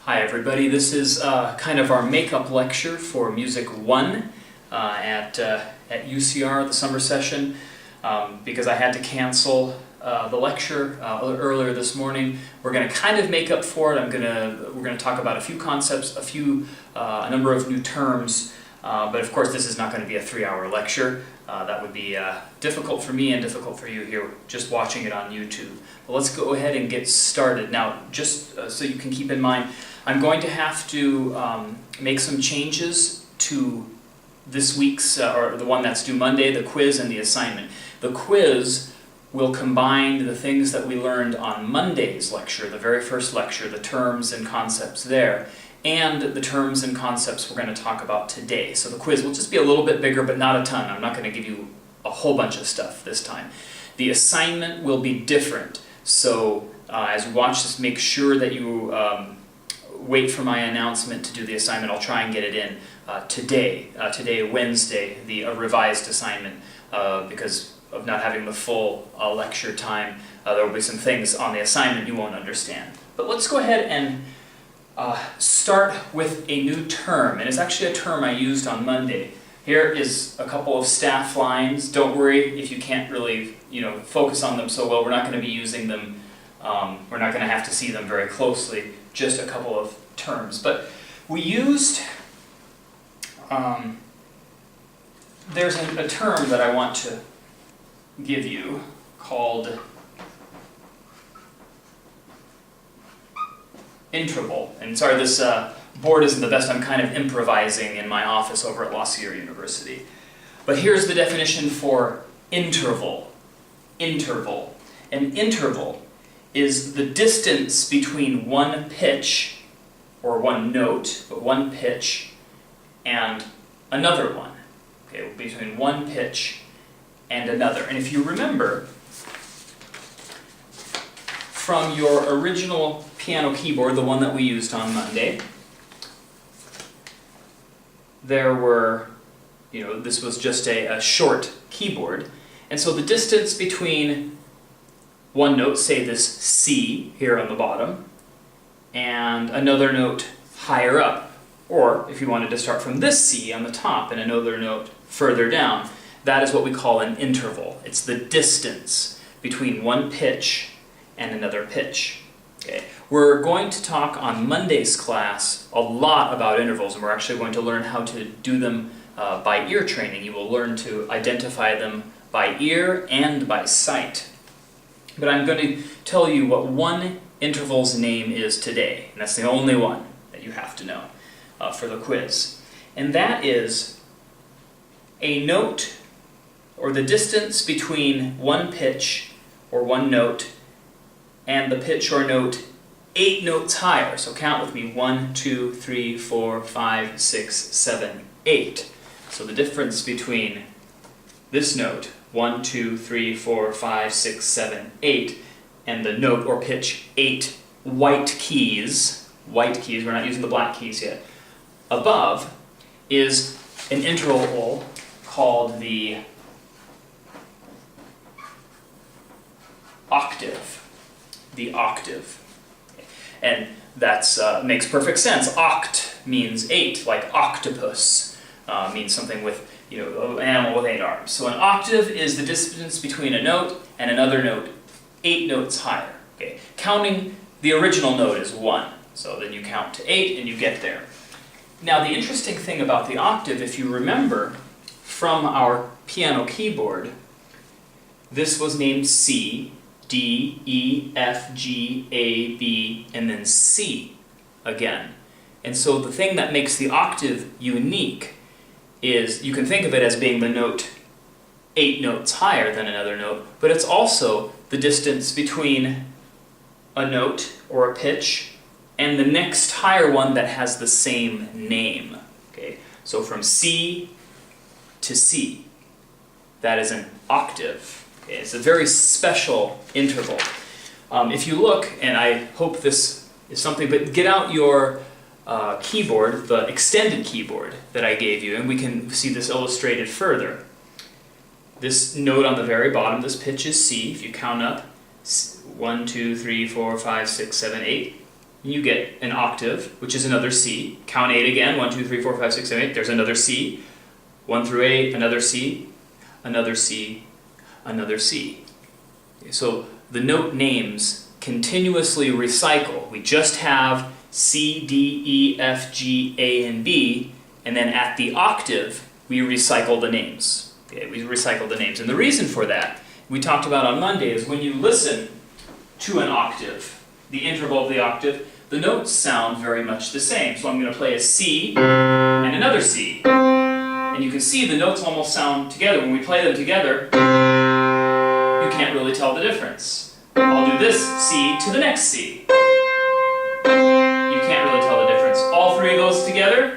Hi everybody, this is kind of our makeup lecture for Music 1 at UCR, the summer session. Because I had to cancel the lecture earlier this morning, we're going to kind of make up for it. We're going to talk about a few concepts, a number of new terms, but of course this is not going to be a 3-hour lecture. That would be difficult for me and difficult for you here just watching it on YouTube. But let's go ahead and get started. Now, just so you can keep in mind, I'm going to have to make some changes to this week's, or the one that's due Monday, the quiz and the assignment. The quiz will combine the things that we learned on Monday's lecture, the very first lecture, the terms and concepts there, and the terms and concepts we're going to talk about today. So the quiz will just be a little bit bigger, but not a ton. I'm not going to give you a whole bunch of stuff this time. The assignment will be different. So as you watch this, make sure that you wait for my announcement to do the assignment. I'll try and get it in today, Wednesday, the revised assignment, because of not having the full lecture time. There will be some things on the assignment you won't understand. But let's go ahead and start with a new term, and it's actually a term I used on Monday. Here is a couple of staff lines. Don't worry if you can't really, focus on them so well. We're not going to be using them. We're not going to have to see them very closely. Just a couple of terms. But we used. There's a term that I want to give you called interval. And sorry, this board isn't the best. I'm kind of improvising in my office over at La Sierra University. But here's the definition for interval. Interval. An interval is the distance between one pitch, or one note, but one pitch, and another one. Okay, between one pitch and another. And if you remember, from your original piano keyboard, the one that we used on Monday, there were, this was just a short keyboard. And so the distance between one note, say this C here on the bottom, and another note higher up, or if you wanted to start from this C on the top and another note further down, that is what we call an interval. It's the distance between one pitch and another pitch. Okay. We're going to talk on Monday's class a lot about intervals, and we're actually going to learn how to do them by ear training. You will learn to identify them by ear and by sight. But I'm going to tell you what one interval's name is today, and that's the only one that you have to know for the quiz. And that is a note, or the distance between one pitch, or one note, and the pitch or note 8 notes higher. So count with me, 1, 2, 3, 4, 5, 6, 7, 8. So the difference between this note, 1, 2, 3, 4, 5, 6, 7, 8, and the note or pitch 8 white keys, we're not using the black keys yet, above, is an interval called the octave. The octave. And that makes perfect sense. Oct means 8, like octopus means something with, an animal with 8 arms. So an octave is the distance between a note and another note 8 notes higher. Okay. Counting the original note is 1. So then you count to 8 and you get there. Now the interesting thing about the octave, if you remember from our piano keyboard, this was named C, D, E, F, G, A, B, and then C again. And so the thing that makes the octave unique is you can think of it as being the note 8 notes higher than another note, but it's also the distance between a note or a pitch and the next higher one that has the same name. Okay? So from C to C, that is an octave. Okay? It's a very special interval. If you look, and I hope this is something, but get out your keyboard, the extended keyboard that I gave you, and we can see this illustrated further. This note on the very bottom, this pitch is C. If you count up, 1, 2, 3, 4, 5, 6, 7, 8. you get an octave, which is another C. Count 8 again, 1, 2, 3, 4, 5, 6, 7, 8. There's another C. 1 through 8, another C, another C, another C. Okay, so the note names continuously recycle. We just have C, D, E, F, G, A, and B, and then at the octave, we recycle the names. Okay, we recycle the names. And the reason for that, we talked about on Monday, is when you listen to an octave, the interval of the octave, the notes sound very much the same. So I'm going to play a C and another C. And you can see the notes almost sound together. When we play them together, you can't really tell the difference. I'll do this C to the next C. You can't really tell the difference. All three of those together,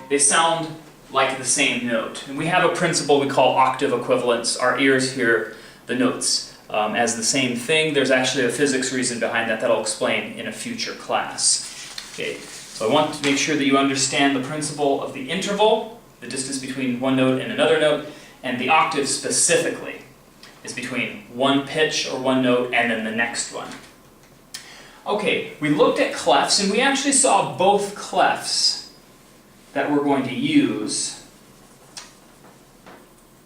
they sound like the same note. And we have a principle we call octave equivalence. Our ears hear the notes as the same thing. There's actually a physics reason behind that I'll explain in a future class. Okay, so I want to make sure that you understand the principle of the interval, the distance between one note and another note, and the octave specifically is between one pitch or one note and then the next one. Okay, we looked at clefs, and we actually saw both clefs that we're going to use.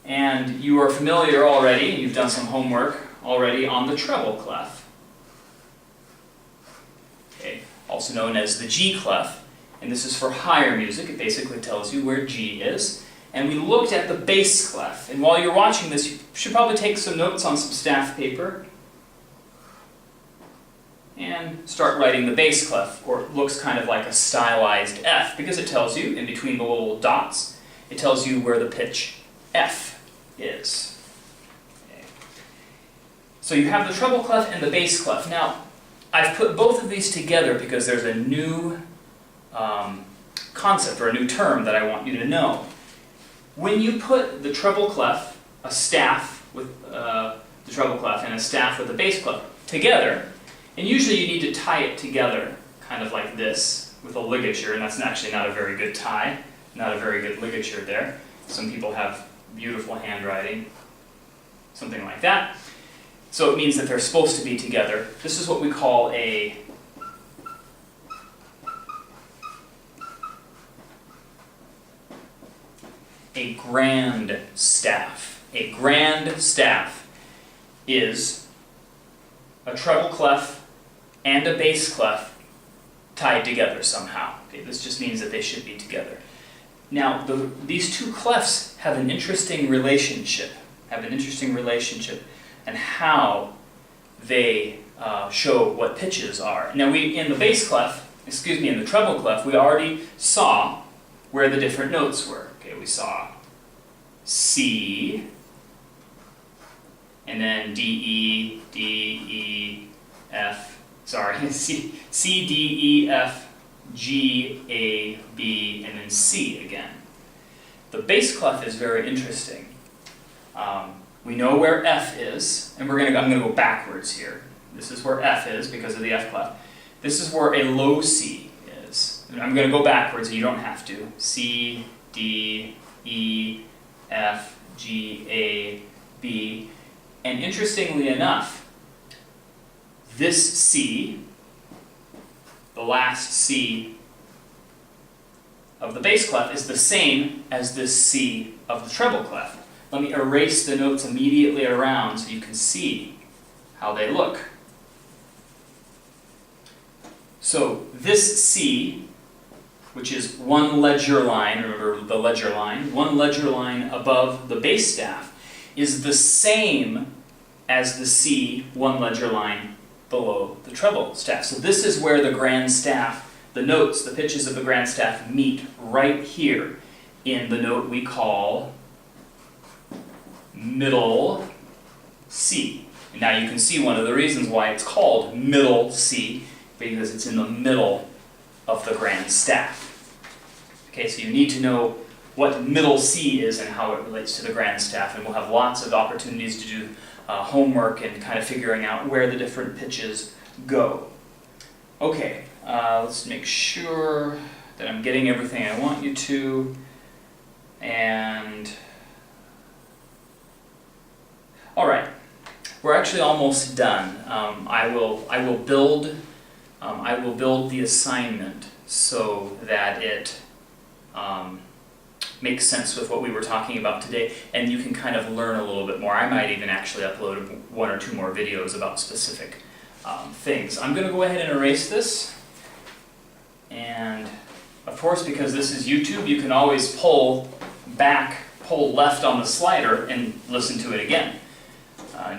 And you are familiar already, you've done some homework already on the treble clef. Okay, also known as the G clef, and this is for higher music. It basically tells you where G is. And we looked at the bass clef, and while you're watching this, you should probably take some notes on some staff paper and start writing the bass clef, or it looks kind of like a stylized F, because it tells you, in between the little dots, it tells you where the pitch F is. Okay. So you have the treble clef and the bass clef. Now, I've put both of these together because there's a new concept, or a new term that I want you to know. When you put the treble clef, a staff with the treble clef, and a staff with the bass clef together, and usually you need to tie it together, kind of like this, with a ligature, and that's actually not a very good tie, not a very good ligature there. Some people have beautiful handwriting, something like that. So it means that they're supposed to be together. This is what we call a grand staff. A grand staff is a treble clef and a bass clef tied together somehow. Okay, this just means that they should be together. Now, these two clefs have an interesting relationship, and how they show what pitches are. Now, in the bass clef, in the treble clef, we already saw where the different notes were. Okay, we saw C, and then D, E, F, C, D, E, F, G, A, B, and then C again. The bass clef is very interesting. We know where F is, and I'm going to go backwards here. This is where F is because of the F clef. This is where a low C is. And I'm going to go backwards, and you don't have to. C, D, E, F, G, A, B. And interestingly enough, this C, the last C of the bass clef, is the same as this C of the treble clef. Let me erase the notes immediately around so you can see how they look. So this C, which is one ledger line, remember the ledger line, one ledger line above the bass staff, is the same as the C, one ledger line below the treble staff. So this is where the grand staff, the notes, the pitches of the grand staff meet right here in the note we call middle C. And now you can see one of the reasons why it's called middle C, because it's in the middle of the grand staff. Okay, so you need to know what middle C is and how it relates to the grand staff, and we'll have lots of opportunities to do homework and kind of figuring out where the different pitches go. Okay, let's make sure that I'm getting everything I want you to, and all right. we're actually almost done. I will build the assignment so that it makes sense with what we were talking about today, and you can kind of learn a little bit more. I might even actually upload 1 or 2 more videos about specific things. I'm going to go ahead and erase this, and of course, because this is YouTube, you can always pull left on the slider and listen to it again.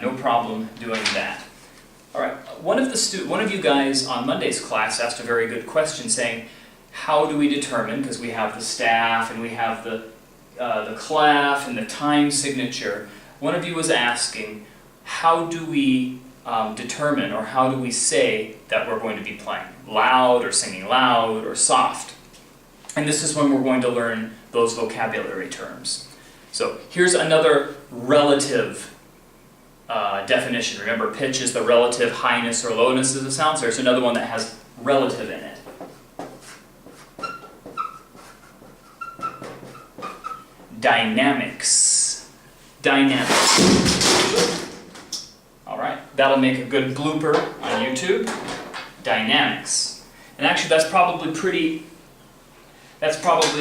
No problem doing that. All right, one of you guys on Monday's class asked a very good question saying, how do we determine, because we have the staff and we have the clef and the time signature, one of you was asking, how do we determine, or how do we say that we're going to be playing? Loud, or singing loud, or soft? And this is when we're going to learn those vocabulary terms. So here's another relative definition. Remember, pitch is the relative highness or lowness of the sound, so there's another one that has relative in it. Dynamics. Dynamics. All right, that'll make a good blooper on YouTube. Dynamics. And actually, that's probably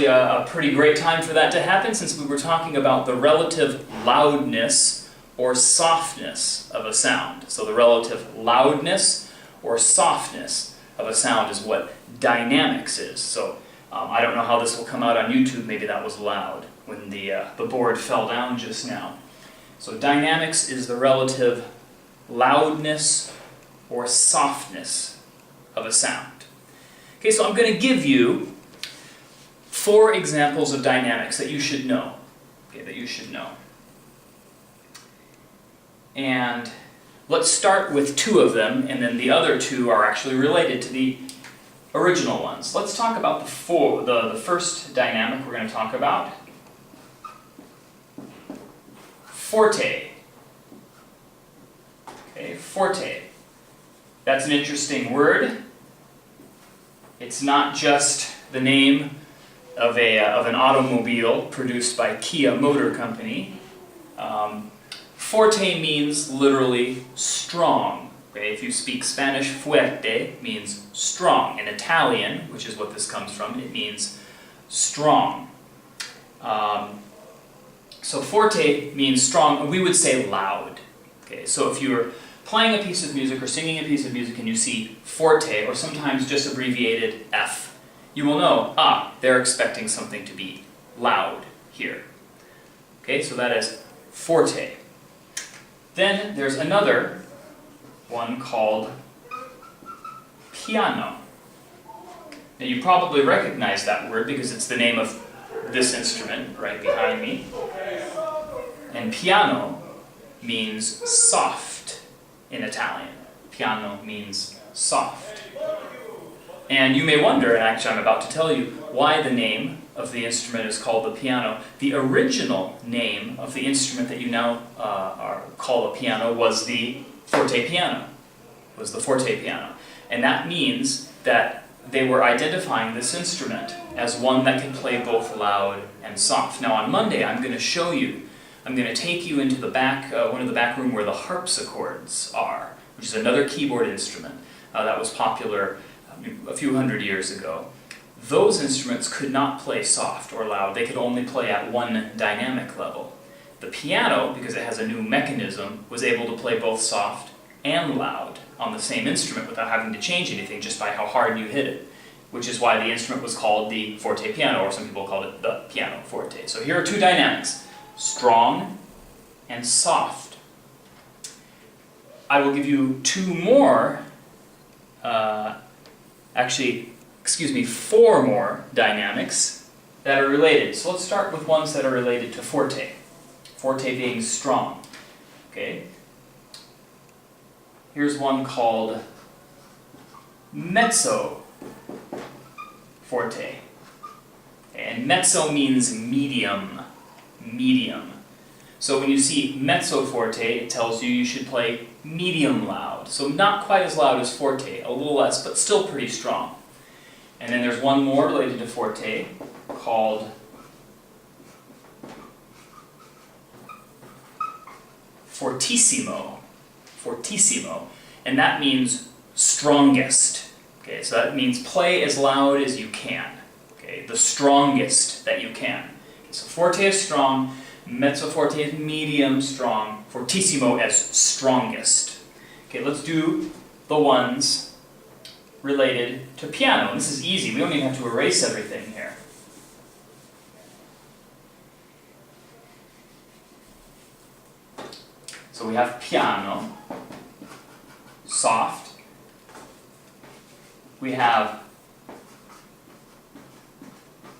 a pretty great time for that to happen, since we were talking about the relative loudness or softness of a sound. So the relative loudness or softness of a sound is what dynamics is. So I don't know how this will come out on YouTube. Maybe that was loud when the board fell down just now. So dynamics is the relative loudness or softness of a sound. Okay, so I'm going to give you 4 examples of dynamics that you should know. Okay, that you should know. And let's start with 2 of them, and then the other 2 are actually related to the original ones. Let's talk about the first dynamic we're going to talk about. Forte. Okay, forte. That's an interesting word. It's not just the name of an automobile produced by Kia Motor Company. Forte means literally strong. Okay? If you speak Spanish, fuerte means strong. In Italian, which is what this comes from, it means strong. So forte means strong, and we would say loud. Okay? So if you're playing a piece of music or singing a piece of music and you see forte, or sometimes just abbreviated F, you will know, they're expecting something to be loud here. Okay, so that is forte. Then there's another one called piano. Now you probably recognize that word because it's the name of this instrument right behind me. And piano means soft in Italian. Piano means soft. And you may wonder, and actually I'm about to tell you, why the name of the instrument is called the piano. The original name of the instrument that you now call a piano was the forte piano. And that means that they were identifying this instrument as one that can play both loud and soft. Now on Monday I'm going to show you, I'm going to take you into the back, one of the back room where the harpsichords are, which is another keyboard instrument that was popular a few hundred years ago. Those instruments could not play soft or loud. They could only play at one dynamic level. The piano, because it has a new mechanism, was able to play both soft and loud on the same instrument without having to change anything, just by how hard you hit it, which is why the instrument was called the forte piano, or some people called it the piano forte. So here are 2 dynamics, strong and soft. I will give you 2 more, 4 more dynamics that are related. So let's start with ones that are related to forte. Forte being strong. Okay. Here's one called mezzo forte. And mezzo means medium. Medium. So when you see mezzo forte, it tells you should play medium loud. So not quite as loud as forte, a little less, but still pretty strong. And then there's one more related to forte called fortissimo. fortissimo, and that means strongest. Okay, so that means play as loud as you can. Okay, the strongest that you can. Okay, so forte is strong, mezzo forte is medium strong, fortissimo as strongest. Okay, let's do the ones related to piano. And this is easy. We don't even have to erase everything here. So we have piano, soft. We have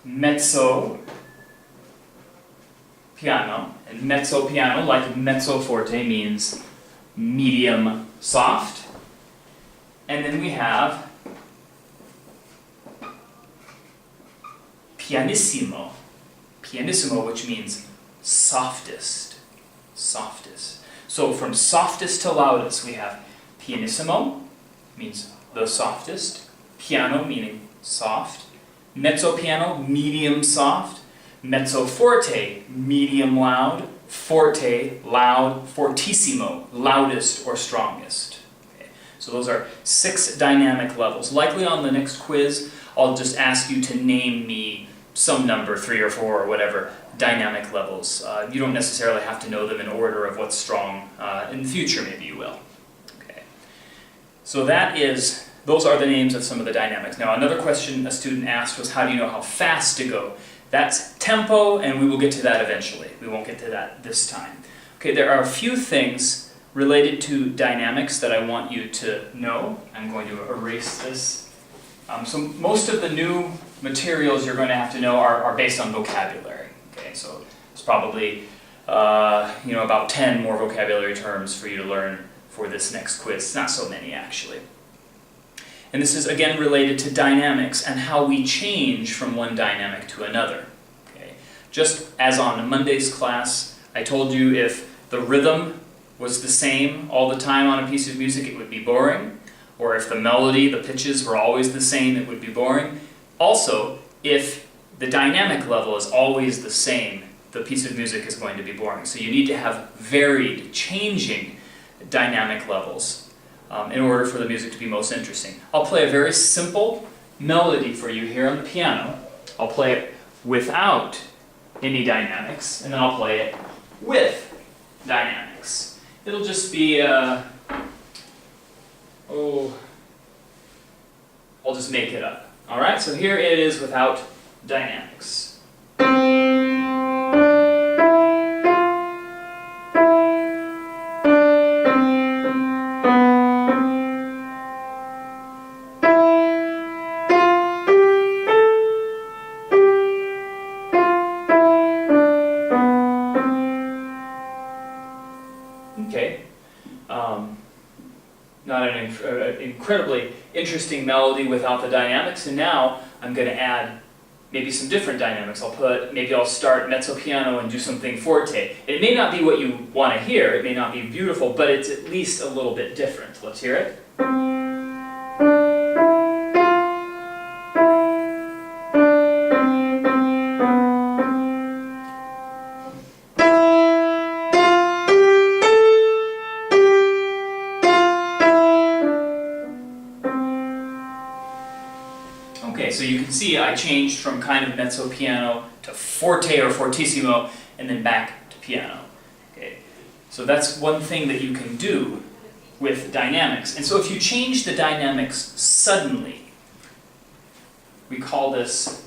mezzo piano, and mezzo piano, like mezzo forte, means medium soft. And then we have pianissimo, pianissimo, which means softest, softest. So from softest to loudest, we have pianissimo, means the softest, piano, meaning soft, mezzo piano, medium soft, mezzo forte, medium loud, forte, loud, fortissimo, loudest or strongest. Okay. So those are 6 dynamic levels. Likely on the next quiz, I'll just ask you to name me some number, 3 or 4 or whatever, dynamic levels. You don't necessarily have to know them in order of what's strong. In the future, maybe you will. Okay. So those are the names of some of the dynamics. Now, another question a student asked was, how do you know how fast to go? That's tempo, and we will get to that eventually. We won't get to that this time. Okay, there are a few things related to dynamics that I want you to know. I'm going to erase this. So most of the new materials you're going to have to know are based on vocabulary. Okay, so it's probably about 10 more vocabulary terms for you to learn for this next quiz. Not so many, actually. And this is again related to dynamics and how we change from one dynamic to another. Okay? Just as on Monday's class, I told you if the rhythm was the same all the time on a piece of music, it would be boring. Or if the melody, the pitches were always the same, it would be boring. Also, if the dynamic level is always the same, the piece of music is going to be boring. So you need to have varied, changing dynamic levels in order for the music to be most interesting. I'll play a very simple melody for you here on the piano. I'll play it without any dynamics, and then I'll play it with dynamics. It'll just be, I'll just make it up. Alright, so here it is without dynamics. Okay, not an incredibly interesting melody without the dynamics, and now I'm going to add maybe some different dynamics. Maybe I'll start mezzo piano and do something forte. It may not be what you want to hear, it may not be beautiful, but it's at least a little bit different. Let's hear it. Okay, so you can see I changed from kind of mezzo piano to forte or fortissimo, and then back to piano. Okay, so that's one thing that you can do with dynamics. And so if you change the dynamics suddenly, we call this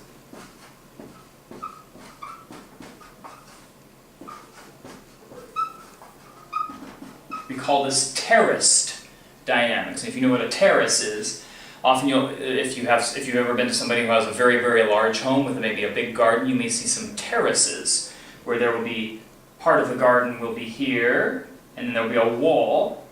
terraced dynamics. And if you know what a terrace is, often if you've ever been to somebody who has a very, very large home with maybe a big garden, you may see some terraces where there will be part of the garden will be here, and then there will be a wall,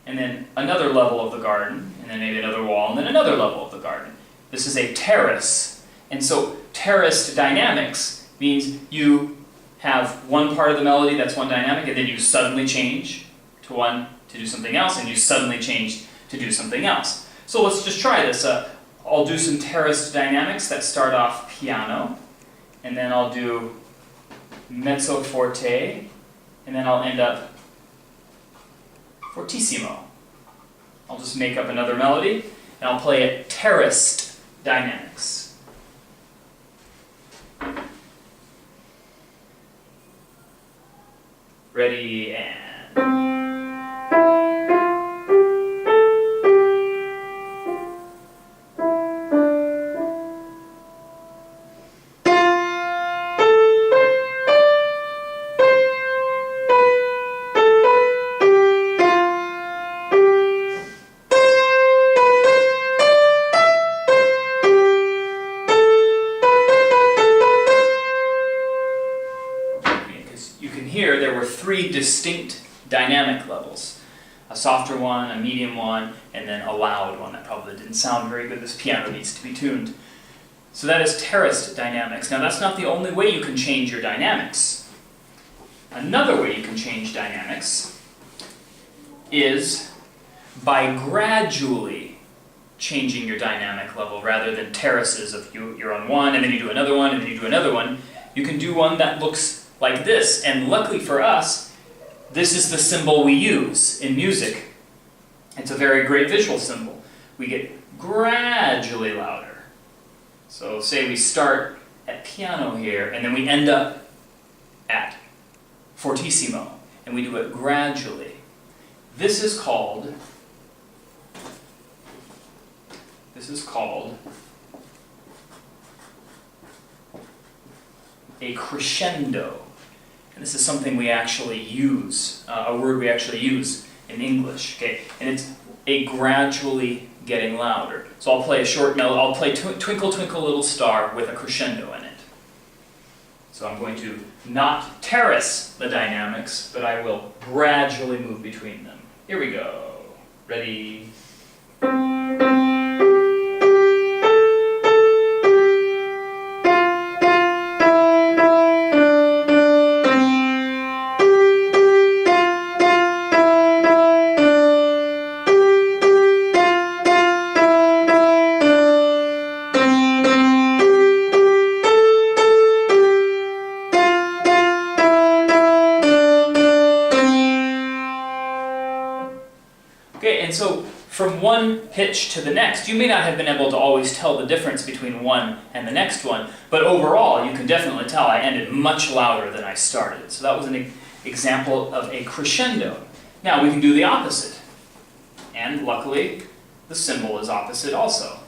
and then another level of the garden, and then maybe another wall, and then another level of the garden. This is a terrace. And so terraced dynamics means you have one part of the melody that's one dynamic, and then you suddenly change to one to do something else, and you suddenly change to do something else. So let's just try this. I'll do some terraced dynamics that start off piano, and then I'll do mezzo forte, and then I'll end up fortissimo. I'll just make up another melody, and I'll play it terraced dynamics. Ready, and... You can hear there were three distinct dynamic levels. A softer one, a medium one, and then a loud one that probably didn't sound very good. This piano needs to be tuned. So that is terraced dynamics. Now that's not the only way you can change your dynamics. Another way you can change dynamics is by gradually changing your dynamic level rather than terraces of you're on one and then you do another one and then you do another one. You can do one that looks like this, and luckily for us, this is the symbol we use in music. It's a very great visual symbol. We get gradually louder. So say we start at piano here, and then we end up at fortissimo, and we do it gradually. This is called a crescendo. And this is something we actually use, a word we actually use in English, okay? And it's a gradually getting louder. So I'll play a short melody, I'll play Twinkle Twinkle Little Star with a crescendo in it. So I'm going to not terrace the dynamics, but I will gradually move between them. Here we go. Ready? Okay, and so from one pitch to the next, you may not have been able to always tell the difference between one and the next one, but overall you can definitely tell I ended much louder than I started. So that was an example of a crescendo. Now we can do the opposite. And luckily, the symbol is opposite also.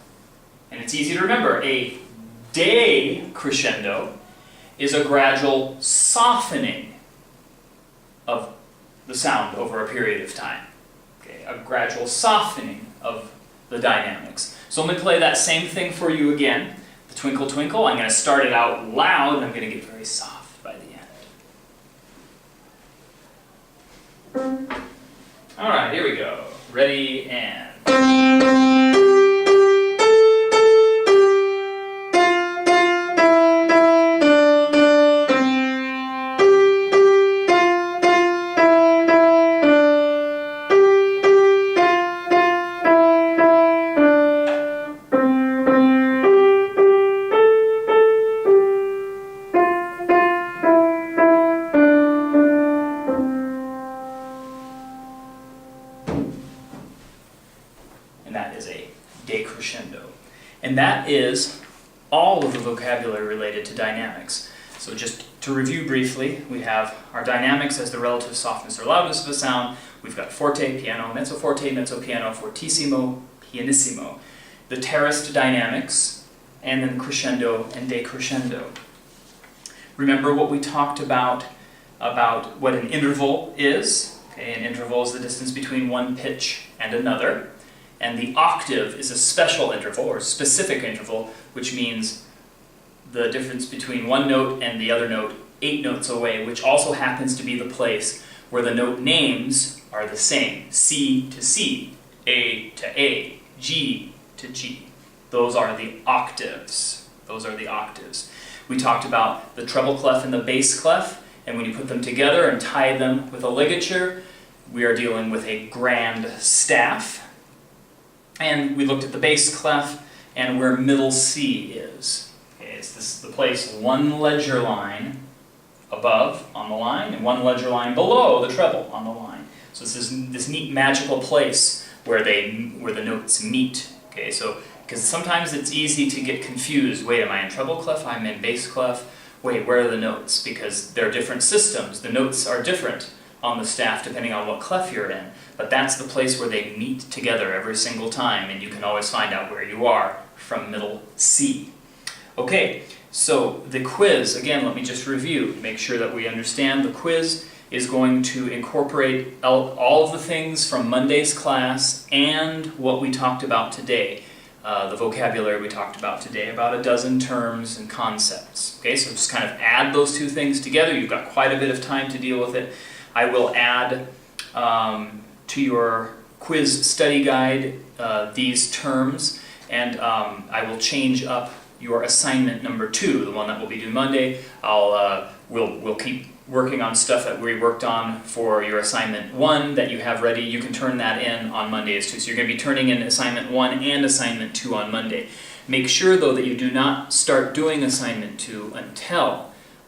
And it's easy to remember. A decrescendo is a gradual softening of the sound over a period of time. Okay, a gradual softening of the dynamics. So let me play that same thing for you again. The Twinkle Twinkle, I'm going to start it out loud and I'm going to get very soft by the end. Alright, here we go. Ready, and... and that is a decrescendo. And that is all of the vocabulary related to dynamics. So just to review briefly, we have our dynamics as the relative softness or loudness of a sound. We've got forte, piano, mezzo forte, mezzo piano, fortissimo, pianissimo. The terraced dynamics, and then crescendo and decrescendo. Remember what we talked about what an interval is. Okay, an interval is the distance between one pitch and another. And the octave is a special interval, or specific interval, which means the difference between one note and the other note 8 notes away, which also happens to be the place where the note names are the same. C to C, A to A, G to G. Those are the octaves. Those are the octaves. We talked about the treble clef and the bass clef, and when you put them together and tie them with a ligature, we are dealing with a grand staff. And we looked at the bass clef and where middle C is. Okay, it's the place one ledger line above on the line and one ledger line below the treble on the line. So this is this neat magical place where the notes meet. Okay, so because sometimes it's easy to get confused. Wait, am I in treble clef? I'm in bass clef. Wait, where are the notes? Because they're different systems. The notes are different on the staff depending on what clef you're in. But that's the place where they meet together every single time, and you can always find out where you are from middle C. Okay, so the quiz, again, let me just review, make sure that we understand. The quiz is going to incorporate all of the things from Monday's class and what we talked about today. The vocabulary we talked about today, about a dozen terms and concepts. Okay, so just kind of add those two things together. You've got quite a bit of time to deal with it. I will add to your quiz study guide these terms, and I will change up your assignment number 2, the one that will be due Monday. We'll keep working on stuff that we worked on for your assignment 1 that you have ready. You can turn that in on Mondays too. So you're going to be turning in assignment 1 and assignment 2 on Monday. Make sure though that you do not start doing assignment 2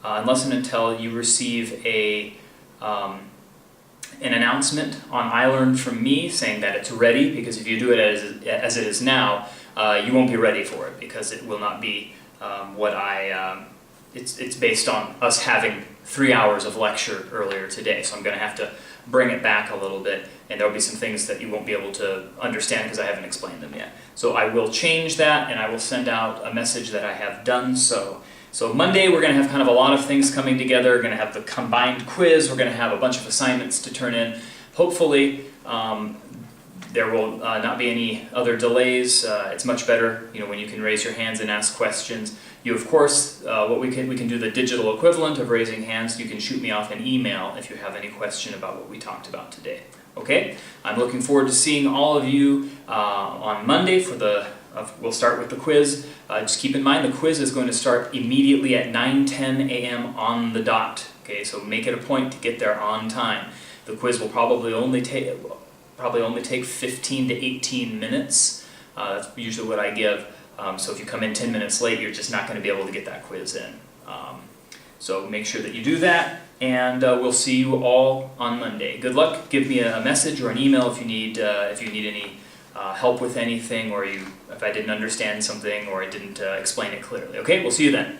unless and until you receive an announcement on iLearn from me saying that it's ready, because if you do it as it is now, you won't be ready for it, because it will not be it's based on us having 3 hours of lecture earlier today, so I'm going to have to bring it back a little bit, and there will be some things that you won't be able to understand because I haven't explained them yet. So I will change that, and I will send out a message that I have done so. So Monday we're going to have kind of a lot of things coming together. We're going to have the combined quiz, we're going to have a bunch of assignments to turn in. Hopefully there will not be any other delays. It's much better, when you can raise your hands and ask questions. You, of course, we can do the digital equivalent of raising hands. You can shoot me off an email if you have any question about what we talked about today. Okay? I'm looking forward to seeing all of you on Monday for we'll start with the quiz. Just keep in mind the quiz is going to start immediately at 9:10 a.m. on the dot. Okay, so make it a point to get there on time. The quiz will probably only take 15 to 18 minutes. That's usually what I give. So if you come in 10 minutes late, you're just not going to be able to get that quiz in. So make sure that you do that, and we'll see you all on Monday. Good luck. Give me a message or an email if you need any help with anything, or if I didn't understand something or I didn't explain it clearly. Okay, we'll see you then.